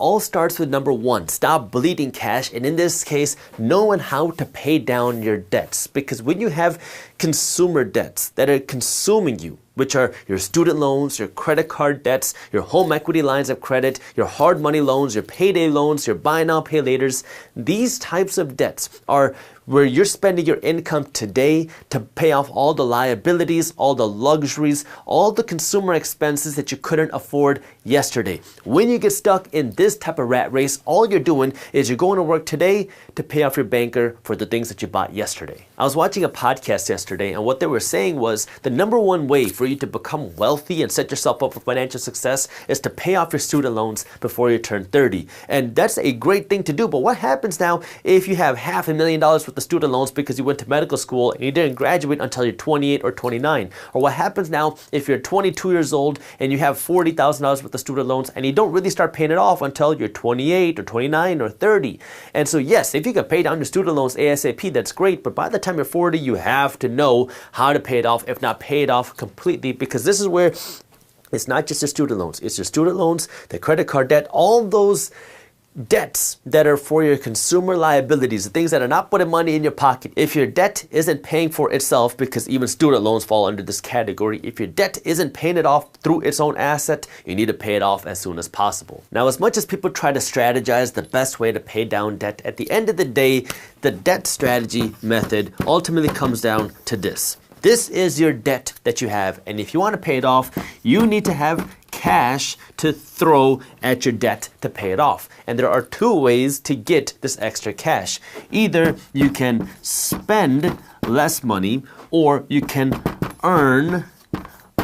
all starts with number one, stop bleeding cash, and in this case, knowing how to pay down your debts. Because when you have consumer debts that are consuming you, which are your student loans, your credit card debts, your home equity lines of credit, your hard money loans, your payday loans, your buy now, pay laters, these types of debts are where you're spending your income today to pay off all the liabilities, all the luxuries, all the consumer expenses that you couldn't afford yesterday. When you get stuck in this type of rat race, all you're doing is you're going to work today to pay off your banker for the things that you bought yesterday. I was watching a podcast yesterday, and what they were saying was the number one way for you to become wealthy and set yourself up for financial success is to pay off your student loans before you turn 30. And that's a great thing to do, but what happens now if you have $500,000 worth of student loans because you went to medical school and you didn't graduate until you're 28 or 29? Or what happens now if you're 22 years old and you have $40,000 worth of student loans and you don't really start paying it off until you're 28 or 29 or 30? And so yes, if you can pay down your student loans ASAP, that's great, but by the time you're 40, you have to know how to pay it off, if not pay it off completely, because this is where it's not just your student loans, it's your student loans, the credit card debt, all those debts that are for your consumer liabilities, the things that are not putting money in your pocket. If your debt isn't paying for itself, because even student loans fall under this category, if your debt isn't paying it off through its own asset, you need to pay it off as soon as possible. Now, as much as people try to strategize the best way to pay down debt, at the end of the day, the debt strategy method ultimately comes down to this. This is your debt that you have, and if you want to pay it off, you need to have cash to throw at your debt to pay it off. And there are two ways to get this extra cash. Either you can spend less money or you can earn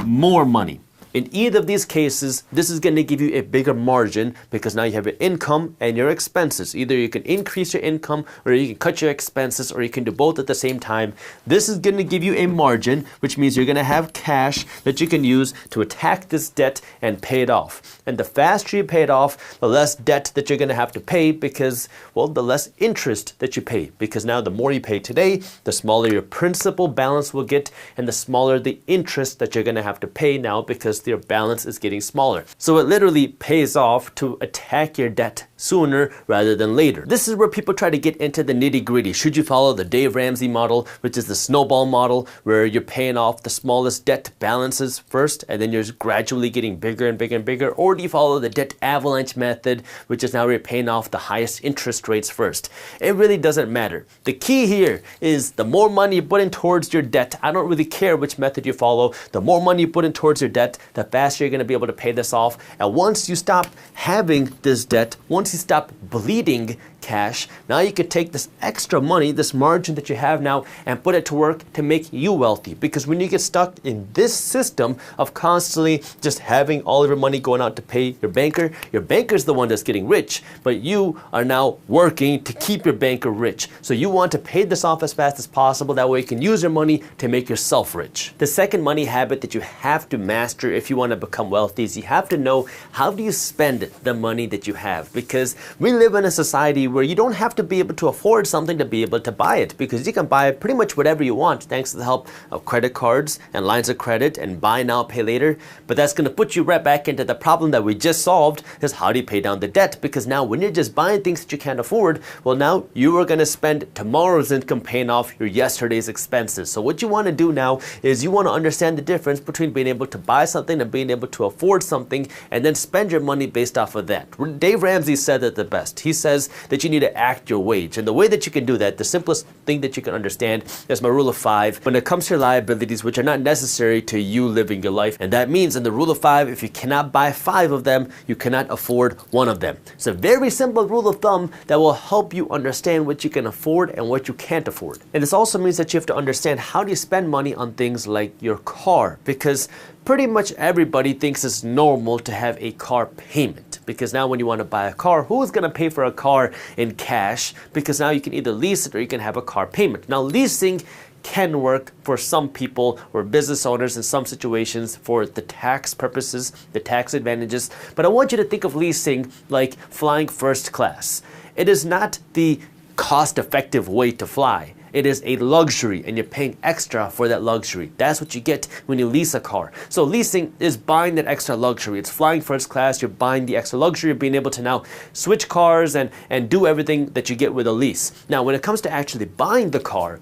more money. In either of these cases, this is going to give you a bigger margin because now you have your income and your expenses. Either you can increase your income or you can cut your expenses, or you can do both at the same time. This is going to give you a margin, which means you're going to have cash that you can use to attack this debt and pay it off. And the faster you pay it off, the less debt that you're going to have to pay because, well, the less interest that you pay. Because now the more you pay today, the smaller your principal balance will get and the smaller the interest that you're going to have to pay now because your balance is getting smaller. So it literally pays off to attack your debt sooner rather than later. This is where people try to get into the nitty-gritty. Should you follow the Dave Ramsey model, which is the snowball model, where you're paying off the smallest debt balances first and then you're gradually getting bigger and bigger and bigger? Or do you follow the debt avalanche method, which is now you're paying off the highest interest rates first? It really doesn't matter. The key here is the more money you put in towards your debt, I don't really care which method you follow, the more money you put in towards your debt, the faster you're going to be able to pay this off. And once you stop having this debt, once you stop bleeding cash, now you could take this extra money, this margin that you have now, and put it to work to make you wealthy. Because when you get stuck in this system of constantly just having all of your money going out to pay your banker's the one that's getting rich, but you are now working to keep your banker rich. So you want to pay this off as fast as possible, that way you can use your money to make yourself rich. The second money habit that you have to master if you want to become wealthy is you have to know how do you spend the money that you have. Because we live in a society where you don't have to be able to afford something to be able to buy it, because you can buy pretty much whatever you want thanks to the help of credit cards and lines of credit and buy now, pay later. But that's going to put you right back into the problem that we just solved, is how do you pay down the debt? Because now when you're just buying things that you can't afford, well, now you are going to spend tomorrow's income paying off your yesterday's expenses. So what you want to do now is you want to understand the difference between being able to buy something and being able to afford something, and then spend your money based off of that. Dave Ramsey said it the best. He says that you need to act your wage. And the way that you can do that, the simplest thing that you can understand is my rule of 5 when it comes to your liabilities, which are not necessary to you living your life. And that means in the rule of 5, if you cannot buy 5 of them, you cannot afford 1 of them. It's a very simple rule of thumb that will help you understand what you can afford and what you can't afford. And this also means that you have to understand how do you spend money on things like your car, because pretty much everybody thinks it's normal to have a car payment. Because now when you want to buy a car, who is going to pay for a car in cash? Because now you can either lease it or you can have a car payment. Now leasing can work for some people or business owners in some situations for the tax purposes, the tax advantages. But I want you to think of leasing like flying first class. It is not the cost-effective way to fly. It is a luxury and you're paying extra for that luxury. That's what you get when you lease a car. So leasing is buying that extra luxury. It's flying first class, you're buying the extra luxury of being able to now switch cars and do everything that you get with a lease. Now, when it comes to actually buying the car,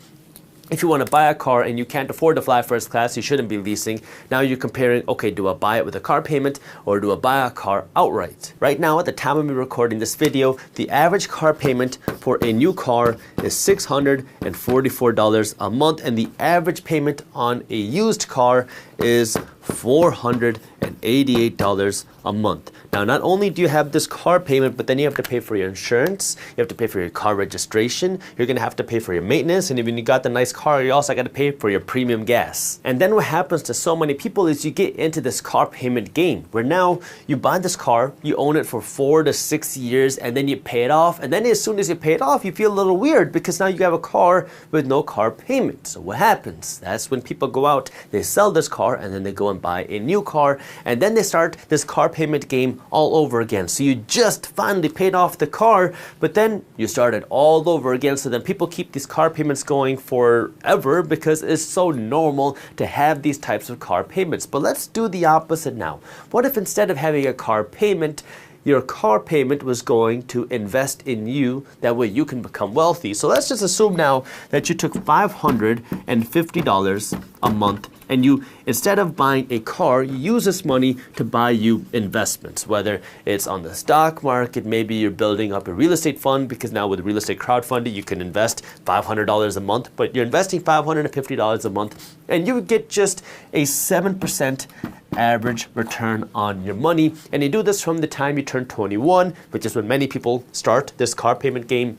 if you want to buy a car and you can't afford to fly first class, you shouldn't be leasing. Now you're comparing, okay, do I buy it with a car payment or do I buy a car outright? Right now, at the time of me recording this video, the average car payment for a new car is $644 a month, and the average payment on a used car is $488 a month. Now, not only do you have this car payment, but then you have to pay for your insurance, you have to pay for your car registration, you're gonna have to pay for your maintenance, and if you got the nice car, you also gotta pay for your premium gas. And then what happens to so many people is you get into this car payment game, where now you buy this car, you own it for 4 to 6 years, and then you pay it off, and then as soon as you pay it off, you feel a little weird because now you have a car with no car payment. So what happens? That's when people go out, they sell this car, and then they go and buy a new car, and then they start this car payment game all over again. So you just finally paid off the car, but then you started all over again. So then people keep these car payments going forever because it's so normal to have these types of car payments. But let's do the opposite now. What if instead of having a car payment, your car payment was going to invest in you? That way you can become wealthy. So let's just assume now that you took $550 a month and you, instead of buying a car, you use this money to buy you investments, whether it's on the stock market, maybe you're building up a real estate fund, because now with real estate crowdfunding, you can invest $500 a month, but you're investing $550 a month and you would get just a 7% average return on your money. And you do this from the time you turn 21, which is when many people start this car payment game.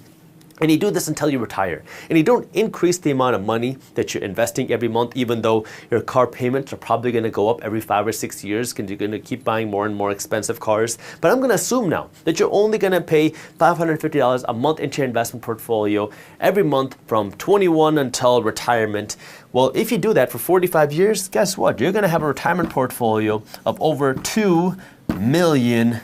And you do this until you retire. And you don't increase the amount of money that you're investing every month, even though your car payments are probably going to go up every 5 or 6 years because you're going to keep buying more and more expensive cars. But I'm going to assume now that you're only going to pay $550 a month into your investment portfolio every month from 21 until retirement. Well, if you do that for 45 years, guess what? You're going to have a retirement portfolio of over $2 million.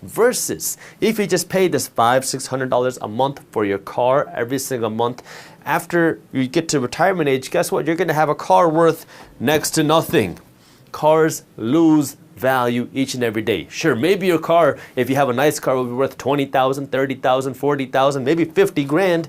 Versus if you just pay this $500-600 a month for your car every single month, after you get to retirement age, guess what? You're going to have a car worth next to nothing. Cars lose value each and every day. Sure, maybe your car, if you have a nice car, will be worth $20,000, $30,000, $40,000, maybe 50 grand.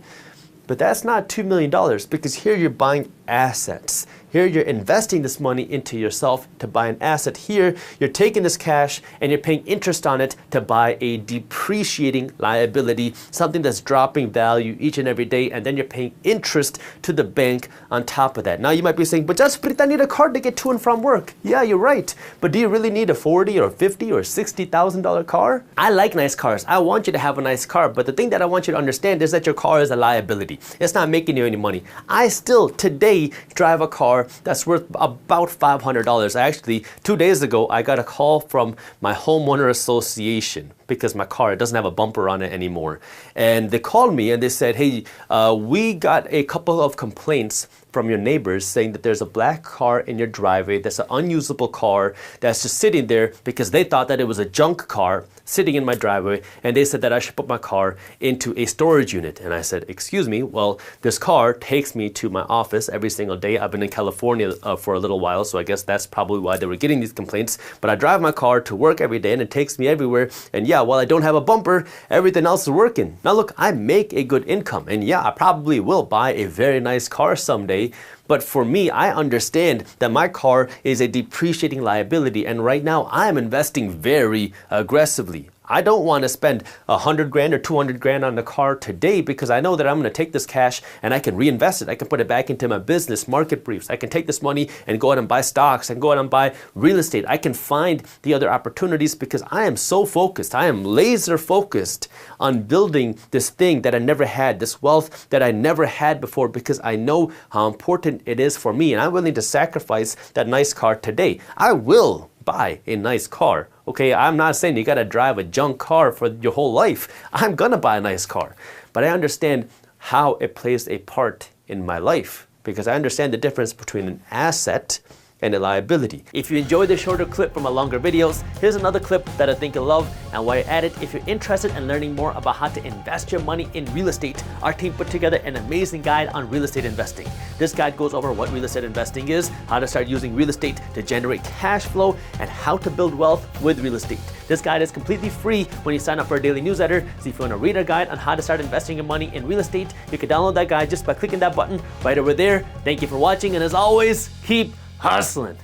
But that's not $2 million, because here you're buying assets. Here you're investing this money into yourself to buy an asset. Here you're taking this cash and you're paying interest on it to buy a depreciating liability, something that's dropping value each and every day, and then you're paying interest to the bank on top of that. Now you might be saying, but Jaspreet, I need a car to get to and from work. Yeah, you're right. But do you really need a $40,000 or $50,000 or $60,000 car? I like nice cars. I want you to have a nice car. But the thing that I want you to understand is that your car is a liability. It's not making you any money. I still today drive a car that's worth about $500. Actually, 2 days ago, I got a call from my homeowner association because my car, it doesn't have a bumper on it anymore. And they called me and they said, hey, we got a couple of complaints from your neighbors saying that there's a black car in your driveway that's an unusable car that's just sitting there because they thought that it was a junk car sitting in my driveway, and they said that I should put my car into a storage unit. And I said, excuse me, well, this car takes me to my office every single day. I've been in California for a little while, so I guess that's probably why they were getting these complaints. But I drive my car to work every day and it takes me everywhere. And yeah, while I don't have a bumper, everything else is working. Now look, I make a good income, and yeah, I probably will buy a very nice car someday. But for me, I understand that my car is a depreciating liability, and right now I'm investing very aggressively. I don't want to spend 100 grand or 200 grand on the car today because I know that I'm going to take this cash and I can reinvest it. I can put it back into my business, market briefs. I can take this money and go out and buy stocks and go out and buy real estate. I can find the other opportunities because I am so focused. I am laser focused on building this thing that I never had, this wealth that I never had before, because I know how important it is for me, and I'm willing to sacrifice that nice car today. I will buy a nice car. Okay, I'm not saying you gotta drive a junk car for your whole life. I'm gonna buy a nice car. But I understand how it plays a part in my life, because I understand the difference between an asset and a liability. If you enjoyed this shorter clip from our longer videos, here's another clip that I think you'll love. And while you're at it, if you're interested in learning more about how to invest your money in real estate, our team put together an amazing guide on real estate investing. This guide goes over what real estate investing is, how to start using real estate to generate cash flow, and how to build wealth with real estate. This guide is completely free when you sign up for our daily newsletter. So if you want to read our guide on how to start investing your money in real estate, you can download that guide just by clicking that button right over there. Thank you for watching, and as always, keep hustling.